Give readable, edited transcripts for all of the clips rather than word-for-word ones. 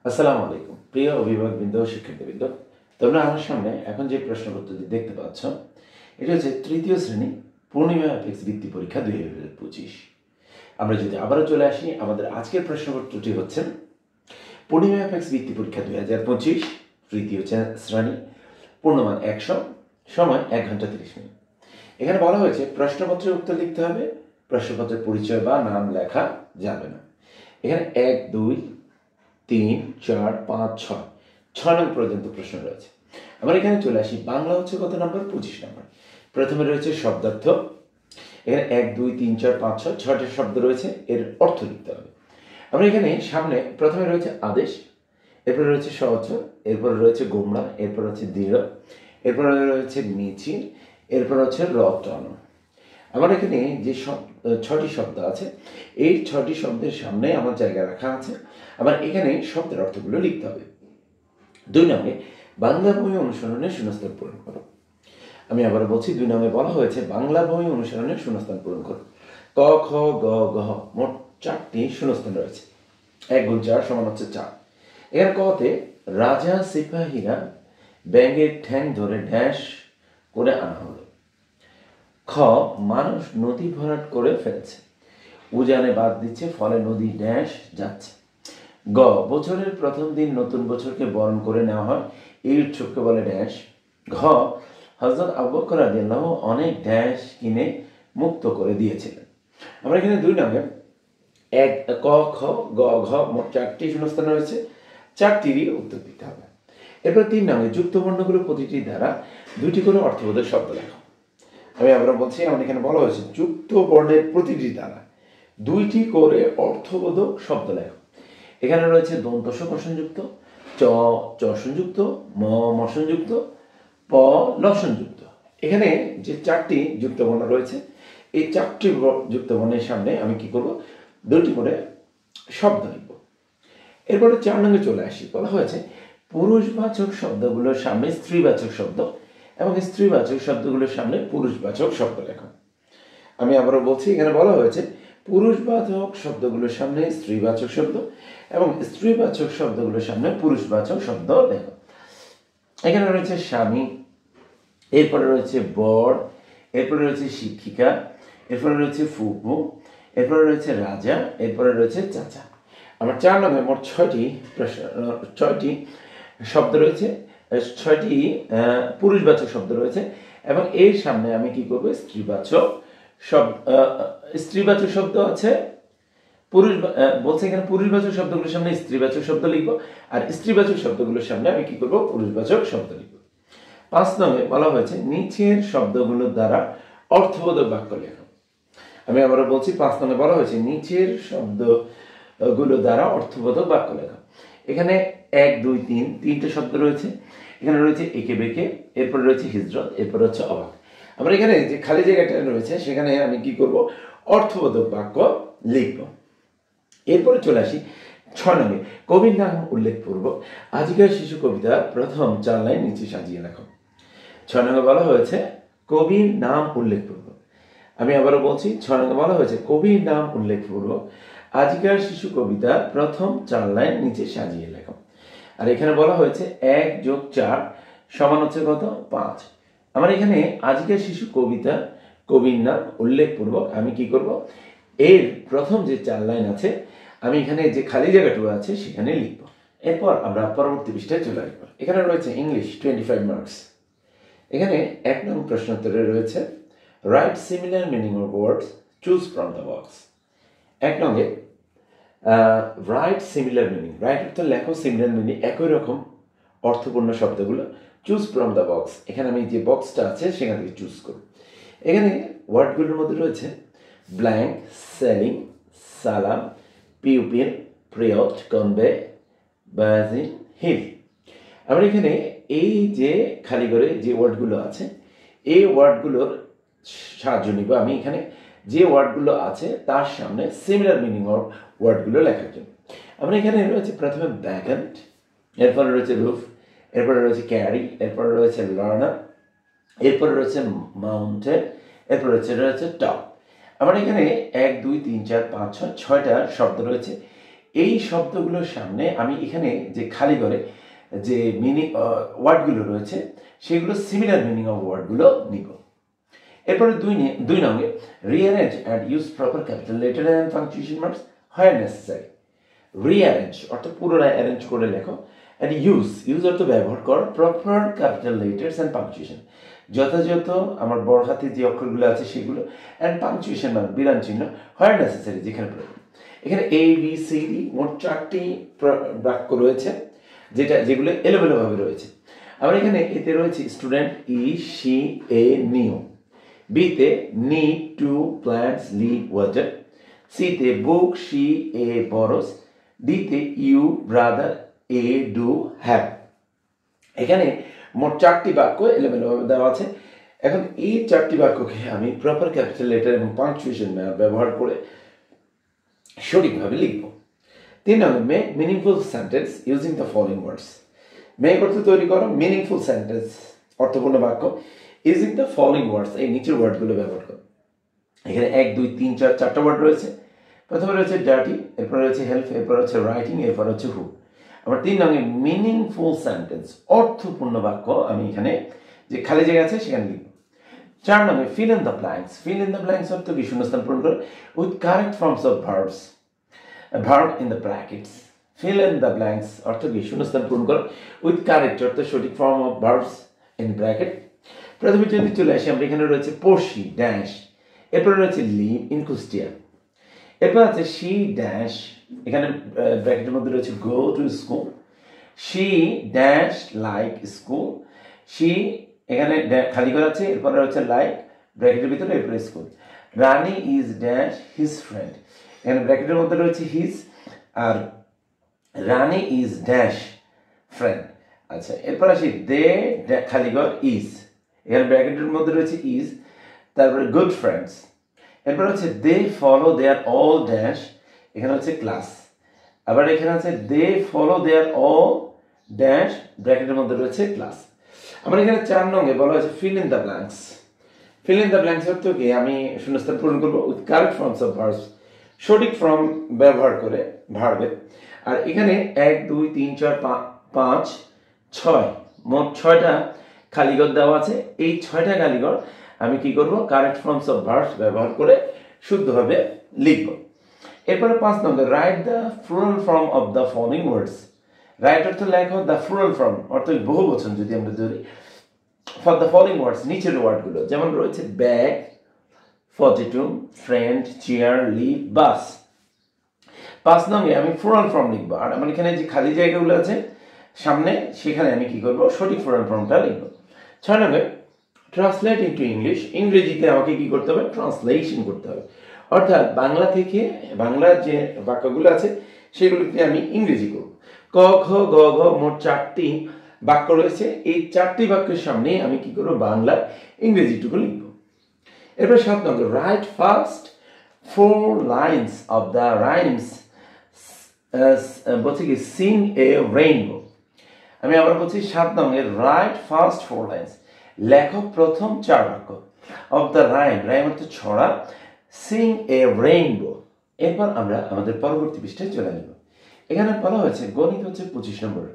আসসালামু আলাইকুম প্রিয় অভিভাবকবৃন্দ ও শিক্ষার্থীবৃন্দ। তোমরা আমার সামনে এখন যে প্রশ্নপত্রটি দেখতে পাচ্ছ এটা হচ্ছে তৃতীয় শ্রেণী পূর্ণিমা অ্যাপেক্স বৃত্তি পরীক্ষা 2025। আমরা যদি আবারও চলে আসি, আমাদের আজকের প্রশ্নপত্রটি হচ্ছে পূর্ণিমা অ্যাপেক্স বৃত্তি পরীক্ষা 2025 তৃতীয় শ্রেণী, পূর্ণমান 100, সময় 1 ঘন্টা 30 মিনিট। এখানে বলা হয়েছে প্রশ্নপত্রের উত্তর লিখতে হবে, প্রশ্নপত্রের পরিচয় বা নাম লেখা যাবে না। এখানে 1, 2, 3, 4, 5, 6 নং পর্যন্ত প্রশ্ন রয়েছে। আমরা এখানে চলে আসি, বাংলা হচ্ছে কত নম্বর? 25 নম্বর। প্রথমে রয়েছে শব্দার্থ। এখানে 1, 2, 3, 4, 5, 6 6টা শব্দ রয়েছে, এর অর্থ লিখতে হবে। আমরা এখানে সামনে প্রথমে রয়েছে আদেশ, এরপরে রয়েছে সহচর, এরপরে রয়েছে গোমরা, এরপর হচ্ছে দৃঢ়, এরপরে রয়েছে মিছিল, এরপর হচ্ছে রটানো। আমার এখানে যে 6টি শব্দ আছে, এই 6টি শব্দের সামনে আমার জায়গা রাখা আছে। আবার এখানে শব্দের অর্থগুলো লিখতে হবে। 2 নম্বরে বাংলা বই অনুসরণে শূন্যস্থান পূরণ করো। আমি আবার বলছি, 2 নম্বরে বলা হয়েছে বাংলা বই অনুসরণে শূন্যস্থান পূরণ করো। ক, খ, গ, ঘ মোট 4টি শূন্যস্থান রয়েছে। 1 গুণ 4 সমান হচ্ছে 4। এর কতে রাজা সিপাহীরা ব্যাঙের ঠ্যাং ধরে ড্যাশ করে আনা হলো। খ, মানুষ নদী ভরাট করে ফেলছে, উজানে বাদ দিচ্ছে, ফলে নদী ড্যাশ যাচ্ছে। গ, বছরের প্রথম দিন নতুন বছরকে বরণ করে নেওয়া হয়, এই উৎসবকে বলে ড্যাশ। ঘ, হযরত আবু বকর রাদিয়াল্লাহু অনেক ড্যাশ কিনে মুক্ত করে দিয়েছিলেন। আমরা এখানে 2 নম্বরে 1, ক, খ, গ, ঘ মোট 4টি শূন্যস্থান রয়েছে, 4টিরই উত্তর দিতে হবে। এরপর 3 নম্বরে যুক্ত বর্ণগুলো প্রতিটি দ্বারা 2টি করে অর্থবোধক শব্দ লেখো। আমি আবার বলছি, আমাদের এখানে বলা হয়েছে যুক্ত বর্ণের প্রতিটি দ্বারা 2টি করে অর্থবোধক শব্দ লেখো। এখানে রয়েছে দন্ত স সংযুক্ত, চ সংযুক্ত, ম সংযুক্ত, প সংযুক্ত। এখানে যে 4টি যুক্ত বর্ণ রয়েছে, এই 4টি যুক্ত বর্ণের সামনে আমি কি করব? 2টি করে শব্দ লিখব। এরপরে 4 নম্বরে চলে আসি, বলা হয়েছে পুরুষবাচক শব্দগুলোর সামনে স্ত্রীবাচক শব্দ এবং স্ত্রীবাচক শব্দগুলোর সামনে পুরুষবাচক শব্দ লেখো। আমি আবারও বলছি, এখানে বলা হয়েছে পুরুষবাচক শব্দগুলোর সামনে স্ত্রীবাচক শব্দ এবং স্ত্রীবাচক শব্দগুলোর সামনে পুরুষবাচক শব্দ লেখো। এখানে রয়েছে স্বামী, এরপরে রয়েছে বর, এরপরে রয়েছে শিক্ষিকা, এরপরে রয়েছে ফুফু, এরপরে রয়েছে রাজা, এরপরে রয়েছে চাচা। আমার 4 নম্বরে মোট 6টি শব্দ রয়েছে, 6টি পুরুষবাচক শব্দ রয়েছে এবং এর সামনে আমি কি করব? স্ত্রীবাচক শব্দ আছে। বলছে এখানে পুরুষবাচক শব্দগুলোর সামনে স্ত্রীবাচক শব্দ লিখবো, আর স্ত্রীবাচক শব্দগুলোর সামনে আমি কি করব? পুরুষবাচক শব্দ লিখব। 5 নম্বরে বলা হয়েছে নিচের শব্দগুলোর দ্বারা অর্থবোধক বাক্য লেখো। আমি আবারও বলছি, 5 নম্বরে বলা হয়েছে নিচের শব্দগুলো দ্বারা অর্থবোধক বাক্য লেখো। এখানে 1, 2, 3 3টে শব্দ রয়েছে। এখানে রয়েছে একে বেঁকে, এরপরে রয়েছে হিজরত, এরপর হচ্ছে অবাক। আমরা এখানে যে খালি জায়গাটা রয়েছে সেখানে আমি কি করব? অর্থবোধক বাক্য লিখব। এরপরে চলে আসি 6 নম্বরে কবির নাম উল্লেখপূর্বক আজিকার শিশু কবিতার প্রথম 4 লাইন নিচে সাজিয়ে লেখো। 6 নম্বরে বলা হয়েছে কবির নাম উল্লেখপূর্বক। আমি আবারও বলছি, 6 নম্বরে বলা হয়েছে কবির নাম উল্লেখপূর্বক আজিকার শিশু কবিতার প্রথম 4 লাইন নিচে সাজিয়ে লেখো। আর এখানে বলা হয়েছে 1 + 4 সমান হচ্ছে কত? 5। আমার এখানে আজিকার শিশু কবিতা কবির নাম উল্লেখপূর্বক আমি কি করব? এর প্রথম যে 4 লাইন আছে আমি এখানে যে খালি জায়গাটুকু আছে সেখানে লিখব। এরপর আমরা পরবর্তী পৃষ্ঠায় চলে আসবো। এখানে রয়েছে ইংলিশ 25 মার্কস। এখানে 1 নং প্রশ্নোত্তরে রয়েছে write similar meaning of words, choose from the box. 1 নঙ্গে রাইট সিমিলার মিনিং, রাইট অর্থ লেখো, সিমিলার মিনিং একই রকম অর্থপূর্ণ শব্দগুলো, চুজ ফ্রম দ্য বক্স। এখানে আমি যে বক্সটা আছে সেখান থেকে চুজ করব। এখানে ওয়ার্ডগুলোর মধ্যে রয়েছে ব্ল্যাঙ্ক, সেলিং, সালাম, পিউপিল, প্রিয়ট, কনবে, বাজিন, হিল। আমরা এখানে এই যে খালি করে যে ওয়ার্ডগুলো আছে এই ওয়ার্ডগুলোর সাহায্য নিব। আমি এখানে যে ওয়ার্ডগুলো আছে তার সামনে সিমিলার মিনিং অফ ওয়ার্ডগুলো লেখার জন্য আমরা এখানে রয়েছে প্রথমে ভ্যাকেন্ট, এরপরে রয়েছে রুফ, এরপরে রয়েছে ক্যারি, এরপরে রয়েছে লার্নার, এরপরে রয়েছে মাউন্টেন, এরপরে রয়েছে টপ। আমার এখানে 1, 2, 3, 4, 5, 6 6টা শব্দ রয়েছে। এই শব্দগুলোর সামনে আমি এখানে যে খালি ঘরে যে মিনিং ওয়ার্ডগুলো রয়েছে সেগুলো সিমিলার মিনিং অফ ওয়ার্ডগুলো নিব। এরপরে দুই নঙ্গে rearrange and use proper capital letter and punctuation marks where necessary. Rearrange অর্থাৎ পুনরায় অ্যারেঞ্জ করে লেখো, অ্যান্ড ইউজ অর্থ ব্যবহার কর proper capital letters and punctuation, যথাযথ আমার বড় হাতে যে অক্ষরগুলো আছে সেগুলো, অ্যান্ড পাংচুয়েশন মানে বিরাম চিহ্ন হোয়ার নেসেসারি যেখানে প্রয়োজন। এখানে এ বি সি ডি মোট 4টি বাক্য রয়েছে যেগুলো এলোমেলোভাবে রয়েছে। আবার এখানে এতে রয়েছে student is she a new, বিতে need to plants live water, সিতে বুক শি এ বরস, ডিতে you brother a do have. এখানে মোট 4টি বাক্য এলোমেলোভাবে দেওয়া আছে। এখন এই 4টি বাক্যকে আমি প্রপার ক্যাপিটাল লেটার এবং পাংচুয়েশন ব্যবহার করে সঠিকভাবে লিখব। 3 নম্বর make meaningful sentence using the following words. Make অর্থ তৈরি করো মিনিংফুল সেন্টেন্স অর্থপূর্ণ বাক্য ইউজিং দ্য ফলোইং ওয়ার্ডস, এই নিচের ওয়ার্ডগুলো ব্যবহার করো। এখানে 1 2 3 4 4টা ওয়ার্ড রয়েছে। প্রথমে রয়েছে ডার্টি, এরপর রয়েছে হেল্প, এরপর হচ্ছে রাইটিং, এরপর হচ্ছে হু। আবার 3 নম্বরে মিনিংফুল সেন্টেন্স অর্থপূর্ণ বাক্য আমি এখানে যে খালি জায়গা আছে সেখানে লিখব। 4 নম্বরে fill in the blanks. Fill in the blanks অর্থ কি শূন্যস্থান পূরণ করে with correct forms of verbs, verb in the brackets. Fill in the blanks অর্থ কি শূন্যস্থান পূরণ করো উইথ কারেক্ট অর্থ সঠিক form of verbs in bracket. প্রথমে যদি চলে আসি আমরা এখানে রয়েছে পড়শি ড্যাশ, এরপর রয়েছে লিভ ইন কুষ্টিয়া, এরপর আছে শি ড্যাশ, এখানে ব্র্যাকেটের মধ্যে রয়েছে go to school, she dash like school, she এখানে খালি করে আছে, এরপর রয়েছে লাইক ব্র্যাকেটের ভিতরে, এরপর school. Rani is dash his friend, এখানে ব্র্যাকেটের মধ্যে রয়েছে হিজ, আর রানি ইজ ড্যাশ ফ্রেন্ড। আচ্ছা, এরপর আসি দে খালি ঘর ইজ, এখানে ব্র্যাকেটের মধ্যে রয়েছে ইজ, তারপরে গুড ফ্রেন্ডস। এরপর হচ্ছে দে ফলো দেয়ার অল ড্যাশ, এখানে হচ্ছে ক্লাস। আবার এখানে আছে দে ফলো দেয়ার অল ড্যাশ, ব্র্যাকেটের মধ্যে রয়েছে ক্লাস। আমার এখানে 4 নঙ্গে বলা হয়েছে fill in the blanks. Fill in the blanks অর্থ কি আমি শূন্যস্থান পূরণ করবো with correct forms of verbs, সঠিক ফর্ম ব্যবহার করে ভার্বের। আর এখানে 1 2 3 4 5 6 মোট 6টা খালিঘর দেওয়া আছে। এই 6টা খালিঘর আমি কি করব কারেক্ট ফর্মস অফ ভার্বস ব্যবহার করে শুদ্ধভাবে লিখব। এরপরে 5 নম্বর write the plural form of the following words. Write অর্থ লেখো, দ্য প্লুরাল ফর্ম অর্থ বহুবচন যদি আমরা ধরি, ফর দ্য ফলোইং ওয়ার্ডস নিচের ওয়ার্ডগুলো যেমন রয়েছে ব্যাগ, 42, ফ্রেন্ড, চেয়ার, লিভ, বাস। 5 নম্বরে আমি প্লুরাল ফর্ম লিখবো, আর আমার এখানে যে খালি জায়গাগুলো আছে সামনে সেখানে আমি কি করব সঠিক প্লুরাল ফর্মটা লিখব। 6 নম্বরে ট্রান্সলেট ইনটু ইংলিশ, ইংরেজিতে আমাকে কি করতে হবে ট্রান্সলেশন করতে হবে, অর্থাৎ বাংলা থেকে বাংলার যে বাক্যগুলো আছে সেগুলোকে আমি ইংরেজি করব। ক খ গ ঘ মোট 4টি বাক্য রয়েছে, এই 4টি বাক্যের সামনে আমি কি করব বাংলার ইংরেজিটুকু লিখব। এরপর 7 নম্বর write first 4 lines of the rhymes, বলছি কি সিং এ রেইনবো। আমি আবার বলছি 7 নম্বর রাইট ফার্স্ট 4 লাইনস, লেখক প্রথম 4 বাক্য, অফ দ্য রাইম, রাইম অর্থ ছড়া, সিং এ রেইনবো। এরপর আমরা আমাদের পরবর্তী পৃষ্ঠায় চলে যাব। এখানে বলা হয়েছে গণিত হচ্ছে 25 নম্বর।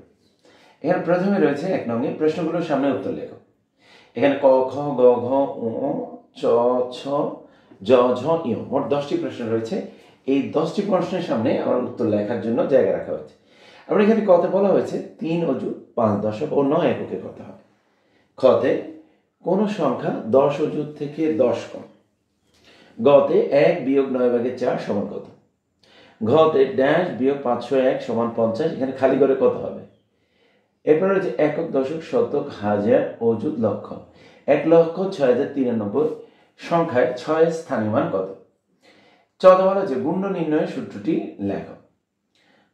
এখানে প্রথমে রয়েছে 1 নম্বরে প্রশ্নগুলোর সামনে উত্তর লেখো। এখানে ক খ গ ঘ উ চ ছ জ ঝ ই মোট 10টি প্রশ্ন রয়েছে। এই 10টি প্রশ্নের সামনে আমার উত্তর লেখার জন্য জায়গা রাখা হয়েছে। আবার এখানে কতে বলা হয়েছে 3 অযুত 5 দশক ও 9 এককে করতে হবে। খতে কোন সংখ্যা 10 অযুত থেকে 10 কম। গতে 1 বিয়োগ 9 ভাগের 4 সমান কত। ঘতে ড্যাশ বিয়োগ 501 সমান 50, এখানে খালি করে কত হবে। এরপর হচ্ছে একক, দশক, শতক, হাজার, অযুত, লক্ষ। 1,06,093 সংখ্যায় 6 স্থানীয় মান কত। চতে বলা হচ্ছে গুণ্য নির্ণয়ের সূত্রটি লেখো।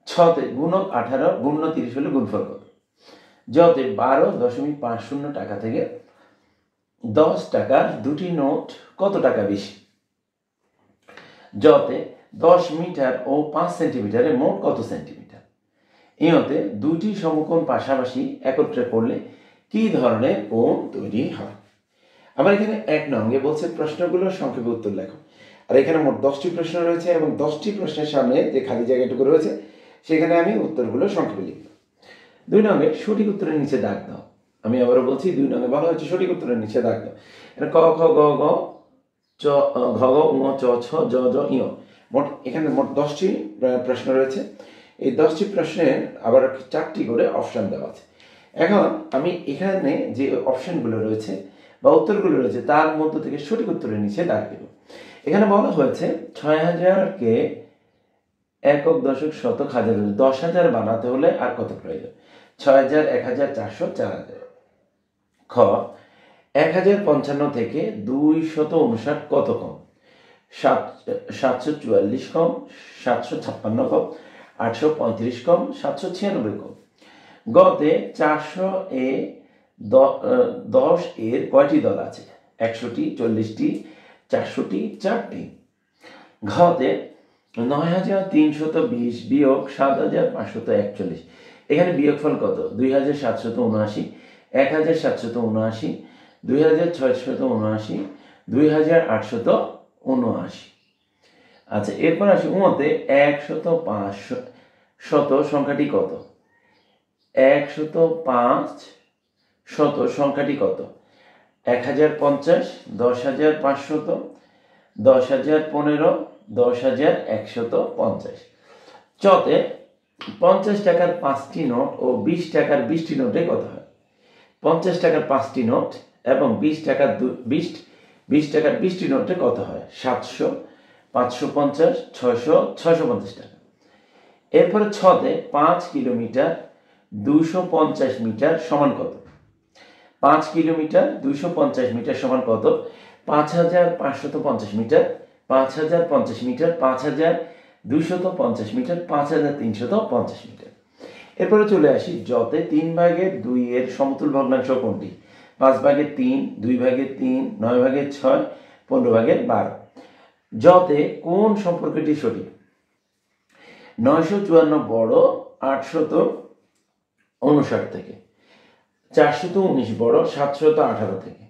ছতে গুণক 18 গুণ্য 30 হলে গুণফল কত। যতে 12.50 টাকা থেকে 10 টাকার 2টি নোট কত টাকা বেশি। যতে 10 মিটার ও 5 সেন্টিমিটারে মোট কত সেন্টিমিটার। ইয়তে 2টি সমকোণ পাশাপাশি একত্রে করলে কি ধরনের কোণ তৈরি হয়। আবার এখানে 1 নম্বরে বলছে প্রশ্নগুলোর সংক্ষেপে উত্তর লেখো। আর এখানে মোট 10টি প্রশ্ন রয়েছে এবং 10টি প্রশ্নের সামনে যে খালি জায়গাটুকু রয়েছে সেখানে আমি উত্তরগুলো সংক্ষেপে লিখব। 2 নংয়ে সঠিক উত্তরের নিচে দাগ দাও। আমি আবারও বলছি 2 নংয়ে বলা হচ্ছে সঠিক উত্তরের নিচে দাগ দাও। এটা ক খ গ ঘ চ ঘ ঘ ঙ চ ছ জ জ ঞ। এখানে মোট 10টি প্রশ্ন রয়েছে। এই 10টি প্রশ্নের আবার 4টি করে অপশন দেওয়া আছে। এখন আমি এখানে যে অপশনগুলো রয়েছে বা উত্তরগুলো রয়েছে তার মধ্য থেকে সঠিক উত্তরের নিচে দাগ দেব। এখানে বলা হয়েছে 6000কে একক দশক শতক হাজার 10,000 বানাতে হলে আর কত প্রয়োজন? 6000, 1000, 400, 4000। খ 1055 থেকে 259 কত কম? 744 কম, 756 কম, 835 কম, 796 কম। গতে 400 এ 10 এর কয়টি দল আছে? 100টি, 40টি, 400টি, 4টি। ঘতে 9320 বিয়োগ 7541। এখানে বিয়োগফল কত? 2779, 1779, 2679, 2879। আচ্ছা, এরপর আসি উমতে 105 শত সংখ্যাটি কত? 105 শত সংখ্যাটি কত? 1050, 10500, 10015, 10150। চতে 50 টাকার 5টি নোট ও 20 টাকার 20টি নোটে কত হয়? 50 টাকার 5টি নোট এবং 20 টাকার 20টি নোটে কত হয়? 700, 550, 600, 650 টাকা। এরপরে ছতে 5 কিলোমিটার 250 মিটার সমান কত? 5 কিলোমিটার 250 মিটার সমান কত? 5550 মিটার, 5050 মিটার, 5250 মিটার, 5350 মিটার। এরপরে চলে আসি যতে 3/2 এর সমতুল ভগ্নাংশ কোনটি? 5/3, 2/3, 9/6, 15/12। যতে কোন সম্পর্কটি সঠিক? 954 বড় 859 থেকে, 419 বড় 718 থেকে,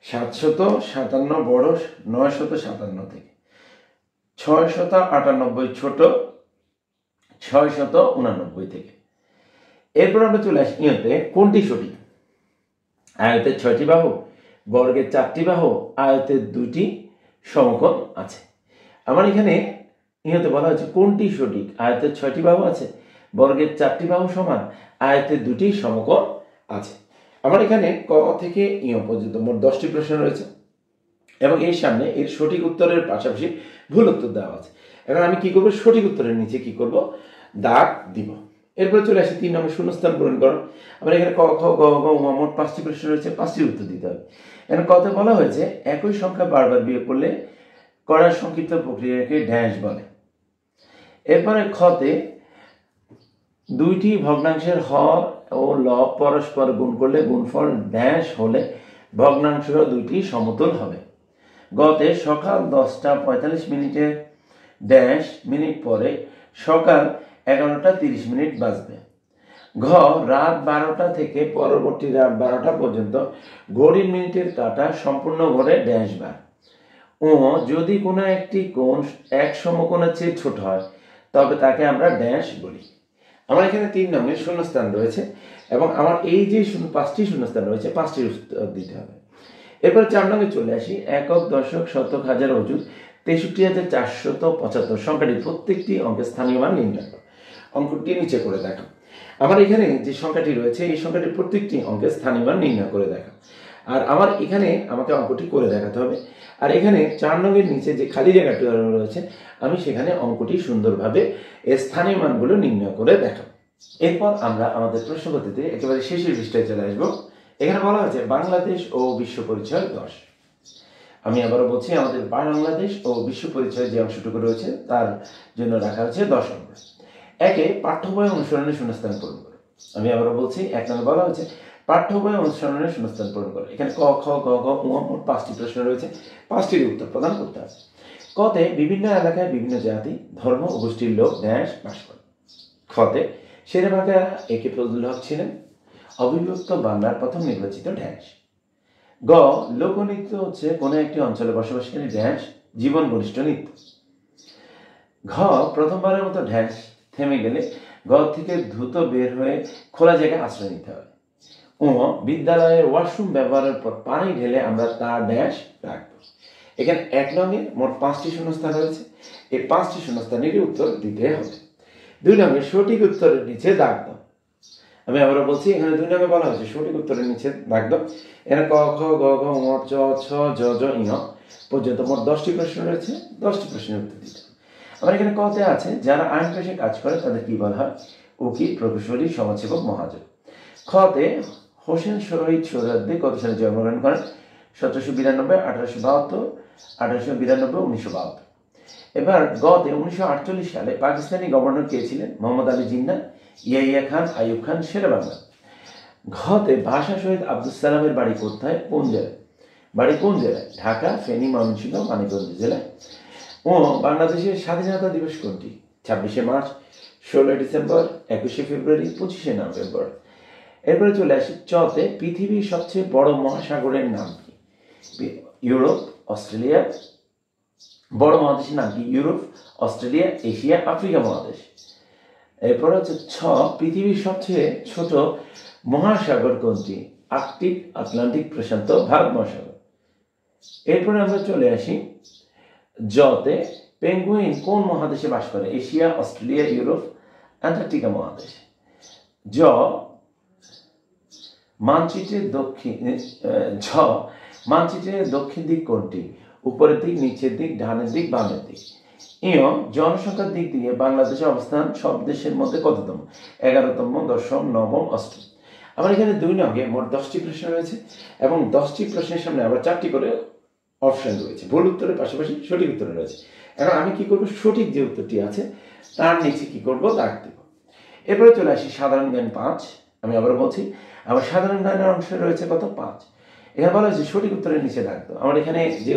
757 বড় 957 থেকে, 698 ছোট 689 থেকে। এরপর আমরা চলে আসি ইয়েতে কোনটি সঠিক? আয়তের 6টি বাহু, বর্গের 4টি বাহু, আয়তের 2টি সমকোণ আছে। আমার এখানে ইয়েতে বলা হচ্ছে কোনটি সঠিক? আয়তের 6টি বাহু আছে, বর্গের 4টি বাহু সমান, আয়তের 2টি সমকোণ আছে। আমার এখানে ক থেকে ইয় পর্যন্ত মোট 10টি প্রশ্ন রয়েছে এবং এর সামনে এর সঠিক উত্তরের পাশাপাশি ভুল উত্তর দেওয়া আছে। এখন আমি কি করব? সঠিক উত্তরের নিচে কি করব? দাগ দিব। এরপরে চলে আসি 3 নম্বর শূন্যস্থান পূরণ করো। আমার এখানে ক খ গ ঘ ঙ মোট 5টি প্রশ্ন রয়েছে, 5টির উত্তর দিতে হবে। এখানে কত বলা হয়েছে একই সংখ্যা বারবার বিয়োগ করলে করার সংক্ষিপ্ত প্রক্রিয়াকে ড্যাশ বলে। এরপরে খতে 2টি ভগ্নাংশের হর ও লব পরস্পর গুণ করলে গুণফল ড্যাশ হলে ভগ্নাংশ 2টি সমতুল হবে। গতে সকাল 10টা 45 মিনিটে ড্যাশ মিনিট পরে সকাল 11টা 30 মিনিট বাজবে। ঘ রাত 12টা থেকে পরবর্তী রাত 12টা পর্যন্ত ঘড়ির মিনিটের কাঁটা সম্পূর্ণ ঘরে ড্যাশ বার। ও যদি কোনো একটি কোণ এক সমকোণের চেয়ে ছোট হয় তবে তাকে আমরা ড্যাশ বলি। আমার এখানে 3 নম্বরের শূন্যস্থান রয়েছে এবং আমার এই যে 5টি শূন্যস্থান রয়েছে 5টির উত্তর দিতে হবে। এরপর 4 নম্বরে চলে আসি একক দশক শতক হাজার অযুত 63,475 সংখ্যাটি প্রত্যেকটি অঙ্কের স্থানীয় মান নির্ণয় করো। অঙ্কটি নিচে করে দেখো। আমার এখানে যে সংখ্যাটি রয়েছে এই সংখ্যাটির প্রত্যেকটি অঙ্কের স্থানীয় মান নির্ণয় করে দেখো। আর আমার এখানে আমাকে অঙ্কটি করে দেখাতে হবে। আর এখানে 4 নম্বরের নিচে যে খালি জায়গাটি রয়েছে আমি সেখানে অঙ্কটি সুন্দরভাবে স্থানীয় মানগুলো নির্ণয় করে দেখাবো। এরপর আমরা আমাদের প্রশ্ন পদ্ধতিতে একেবারে শেষের পৃষ্ঠায় চলে আসবো। এখানে বলা হয়েছে বাংলাদেশ ও বিশ্ব পরিচয় 10। আমি আবারও বলছি আমাদের বাংলাদেশ ও বিশ্ব পরিচয় যে অংশটুকু রয়েছে তার জন্য রাখা হয়েছে 10 নম্বর। একে পাঠ্য বই অনুসরণের শূন্যস্থান পূরণ করো। আমি আবারও বলছি 1 নম্বরে বলা হয়েছে পাঠ্য বই অনুসরণের শূন্যস্থান পূরণ করো। এখানে ক খ গ ঘ ঙ মোট 5টি প্রশ্ন রয়েছে, 5টির উত্তর প্রদান করতে হবে। কতে বিভিন্ন এলাকায় বিভিন্ন জাতি ধর্ম ও গোষ্ঠীর লোক ড্যাশ বাস করে। খতে শেরেবাংলা একে ফজলুল হক ছিলেন অবিভক্ত বাংলার প্রথম নির্বাচিত ড্যাশ। গ লোকনৃত্য হচ্ছে কোনো একটি অঞ্চলে বসবাসকারী ড্যাশ জীবন ঘনিষ্ঠ নৃত্য। ঘ প্রথমবারের মতো ড্যাশ থেমে গেলে ঘর থেকে দ্রুত বের হয়ে খোলা জায়গায় আশ্রয় নিতে হবে। ও বিদ্যালয়ের ওয়াশরুম ব্যবহারের পর পানি ঢেলে আমরা তার ড্যাশ রাখবো। এখানে 1 নঙে মোট 5টি শূন্যস্থান রয়েছে। এই 5টি শূন্যস্থানেরই উত্তর দিতে হবে। 2 নঙে সঠিক উত্তরের নিচে দাগ দাও। আমি আবারও বলছি, এখানে 2 নঙে বলা হয়েছে সঠিক উত্তরের নিচে দাগ দাও। এখানে ক খ গ ঘ ঙ চ ছ জ জ ঞ পর্যন্ত মোট 10টি প্রশ্ন রয়েছে। 10টি প্রশ্নের উত্তর দিতে হবে। আমার এখানে কতে আছে, যারা আইন পেশায় কাজ করে তাদের কি বলা হয়? উকিল, প্রকৌশলী, সমাজসেবক, মহাজন। খতে হোসেন শহীদ সোহরাওয়ার্দী কত সালে জন্মগ্রহণ করেন? 1792, 1872, 1892, 1972। এবার গতে 1948 সালে পাকিস্তানি গভর্নর কে ছিলেন? মোহাম্মদ আলী জিন্নাহ, ইয়াহিয়া খান, আইয়ুব খান, শেরেবাংলা। ঘতে ভাষা শহীদ আব্দুল সালামের বাড়ি কোথায়, কোন জেলায়? বাড়ি কোন জেলায়? ঢাকা, ফেনী, ময়মনসিংহ, মানিকগঞ্জ জেলায়। ও বাংলাদেশের স্বাধীনতা দিবস কোনটি? 26শে মার্চ, 16 ডিসেম্বর, 21শে ফেব্রুয়ারি, 25শে নভেম্বর। এরপরে চলে আসি চতে, পৃথিবীর সবচেয়ে বড় মহাসাগরের নাম কি? Europe, Australia. বড় মহাদেশের নাম কি? ইউরোপ, অস্ট্রেলিয়া, এশিয়া, আফ্রিকা মহাদেশ। এরপর হচ্ছে ছ, পৃথিবীর সবচেয়ে ছোট মহাসাগর কোনটি? আর্কটিক, আটলান্টিক, প্রশান্ত, ভারত মহাসাগর। এরপরে আমরা চলে আসি জতে, পেঙ্গুইন কোন মহাদেশে বাস করে? এশিয়া, অস্ট্রেলিয়া, ইউরোপ, অ্যান্টার্কটিকা মহাদেশ। জ, মানচিত্রের দক্ষিণ দিক কোনটি? উপরের দিক, নিচের দিক, ডানের দিক, বামের দিক। জনসংখ্যার দিক দিয়ে বাংলাদেশের অবস্থান সব দেশের মধ্যে কততম? 11তম, 10ম, 9ম, 8ম। আমার এখানে 2 নঙে মোট 10টি প্রশ্ন রয়েছে এবং 10টি প্রশ্নের সামনে আবার 4টি করে অপশন রয়েছে। ভুল উত্তরের পাশাপাশি সঠিক উত্তর রয়েছে। এখন আমি কি করব? সঠিক যে উত্তরটি আছে তার নিচে কি করব? দাগ দেব। এরপরে চলে আসি সাধারণ জ্ঞান 5। আমি আবার বলছি, আমার সাধারণ জ্ঞানের অংশ রয়েছে কত? 5। এখানে বলা হয়েছে সঠিক উত্তরের নিচে দাগ দাও। আমার এখানে যে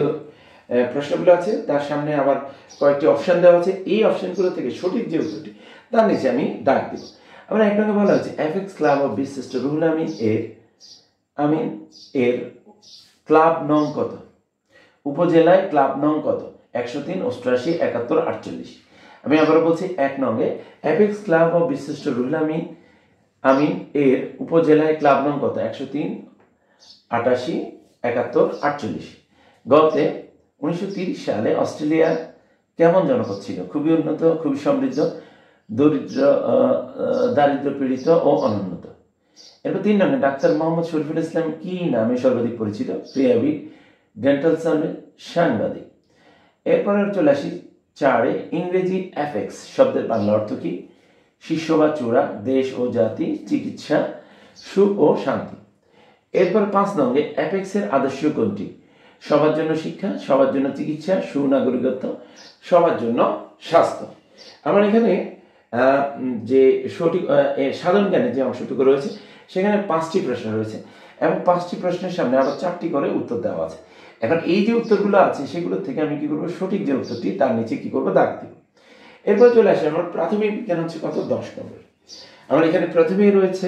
প্রশ্নগুলো আছে তার সামনে আবার কয়েকটি অপশন দেওয়া আছে। এই অপশনগুলো থেকে সঠিক যে উত্তরটি তার নিচে আমি দাগ দেব। আমরা এক নঙ্গে বলা হচ্ছে এফএক্স ক্লাব অফ বিশিষ্ট রুহুল আমিন এর ক্লাব নং কত? উপজেলায় ক্লাব নং কত? 103, 88, 71, 48। আমি আবার বলছি 1 নঙ্গে এফএক্স ক্লাব অফ বিশিষ্ট রুহুল আমিন এর উপজেলায় ক্লাব নং কত? 103, 88, 71, 48। গতে 1930 সালে অস্ট্রেলিয়া কেমন জনপদ ছিল? খুবই উন্নত, খুবই সমৃদ্ধ, দারিদ্র পীড়িত ও অনুন্নত। এরপর 3 নম্বরে ডাক্তার মোহাম্মদ শরীফুল ইসলাম কি নামে সর্বাধিক পরিচিত? ক্রীড়াবিদ, ডেন্টাল সার্জন, সাংবাদিক। এরপরে চলে আসি 4-এ, ইংরেজি এফেক্স শব্দের বাংলা অর্থ কি? শিষ্য বা চূড়া, দেশ ও জাতি, চিকিৎসা, সুখ ও শান্তি। এরপর 5 নম্বরে অ্যাপেক্সের আদর্শ কোনটি? সবার জন্য শিক্ষা, সবার জন্য চিকিৎসা, সুনাগরিকত্ব, সবার জন্য স্বাস্থ্য। আমার এখানে যে সঠিক সাধারণ জ্ঞানের যে অংশটুকু রয়েছে সেখানে 5টি প্রশ্ন রয়েছে এবং 5টি প্রশ্নের সামনে আবার 4টি করে উত্তর দেওয়া আছে। এখন এই যে উত্তরগুলো আছে সেগুলো থেকে আমি কি করব? সঠিক যে উত্তরটি তার নিচে কি করব? দাগ দিব। এরপর চলে আসে আমার প্রাথমিক বিজ্ঞান হচ্ছে কত? 10 নম্বর। আমার এখানে প্রথমেই রয়েছে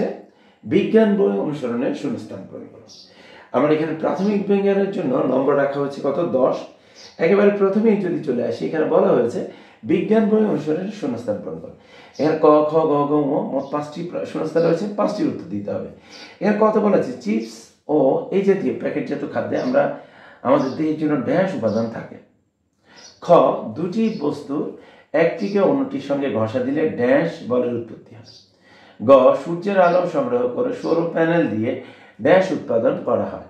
বিজ্ঞান বই অনুসরণের শূন্যস্থান পূরণ করো। আমার এখানে প্রাথমিক বিজ্ঞানের জন্য নম্বর রাখা হয়েছে কত? 10। একেবারে প্রথমেই যদি চলে আসি, এখানে বলা হয়েছে বিজ্ঞান বই অনুসরণের শূন্যস্থান পূরণ করো। এখানে ক খ গ ঘ ঙ মোট 5টি শূন্যস্থান রয়েছে, 5টির উত্তর দিতে হবে। এখানে কত বলা আছে? চিপস ও এই জাতীয় প্যাকেটজাত খাদ্যে আমাদের দেহের জন্য ড্যাশ উপাদান থাকে। খ, দুটি বস্তুর একটিকে অন্যটির সঙ্গে ঘষা দিলে ড্যাশ বলের উৎপত্তি হয়। গ, সূর্যের আলো সংগ্রহ করে সৌর প্যানেল দিয়ে ড্যাশ উৎপাদন করা হয়।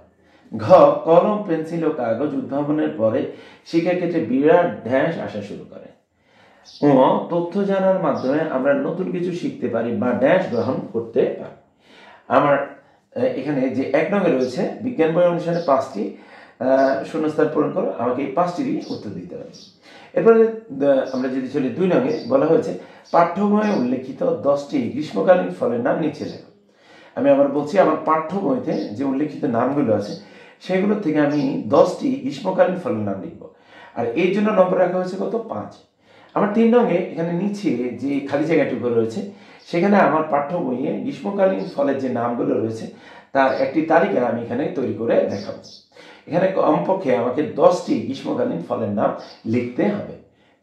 ঘ, কলম, পেন্সিল ও কাগজ উদ্ভাবনের পরে শিক্ষাক্ষেত্রে বিরাট ড্যাশ আসা শুরু করে। ও, তথ্য জানার মাধ্যমে আমরা নতুন কিছু শিখতে পারি বা ড্যাশ গ্রহণ করতে পারি। আমার এখানে যে 1 নম্বরে রয়েছে বিজ্ঞান বই অনুসারে 5টি শূন্যস্থান পূরণ করো, আমাকে এই 5টিরই উত্তর দিতে হবে। এরপরে আমরা যদি চলি 2 নঙ্গে বলা হয়েছে পাঠ্য বইয়ে উল্লেখিত 10টি গ্রীষ্মকালীন ফলের নাম নিচে লেখো। আমি আবার বলছি, আমার পাঠ্য বইতে যে উল্লেখিত নামগুলো আছে সেগুলো থেকে আমি 10টি গ্রীষ্মকালীন ফলের নাম লিখব। আর এই জন্য নম্বর রাখা হয়েছে কত? 5। আমার 3 নঙ্গে এখানে নিচে যে খালি জায়গাটুকু রয়েছে সেখানে আমার পাঠ্য বইয়ে গ্রীষ্মকালীন ফলের যে নামগুলো রয়েছে তার একটি তালিকা আমি এখানে তৈরি করে দেখাবো। এখানে কমপক্ষে আমাকে 10টি গ্রীষ্মকালীন ফলের নাম লিখতে হবে।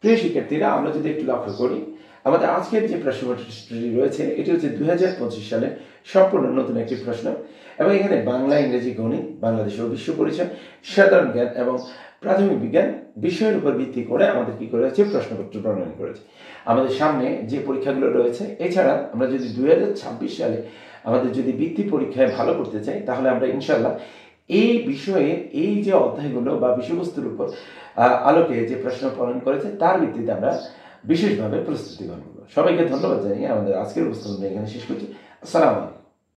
প্রিয় শিক্ষার্থীরা, আমরা যদি একটু লক্ষ্য করি, আমাদের আজকের যে প্রশ্নপত্রটি রয়েছে এটি হচ্ছে 2025 সালে সম্পূর্ণ নতুন একটি প্রশ্ন, এবং এখানে বাংলা, ইংরেজি, গণিত, বাংলাদেশ ও বিশ্ব পরিচয়, সাধারণ জ্ঞান এবং প্রাথমিক বিজ্ঞান বিষয়ের উপর ভিত্তি করে আমাদের কি করেছে প্রশ্নপত্র প্রণয়ন করেছে। আমাদের সামনে যে পরীক্ষাগুলো রয়েছে, এছাড়া আমরা যদি 2026 সালে আমাদের যদি বৃত্তি পরীক্ষায় ভালো করতে চাই, তাহলে আমরা ইনশাল্লাহ এই বিষয়ে এই যে অধ্যায়গুলো বা বিষয়বস্তুর উপর আলোকে যে প্রশ্ন প্রণয়ন করেছে তার ভিত্তিতে আমরা বিশেষভাবে প্রস্তুতি গ্রহণ করব। সবাইকে ধন্যবাদ জানিয়ে আমাদের আজকের উপস্থাপনা এখানে শেষ করছি। আসসালামু আলাইকুম।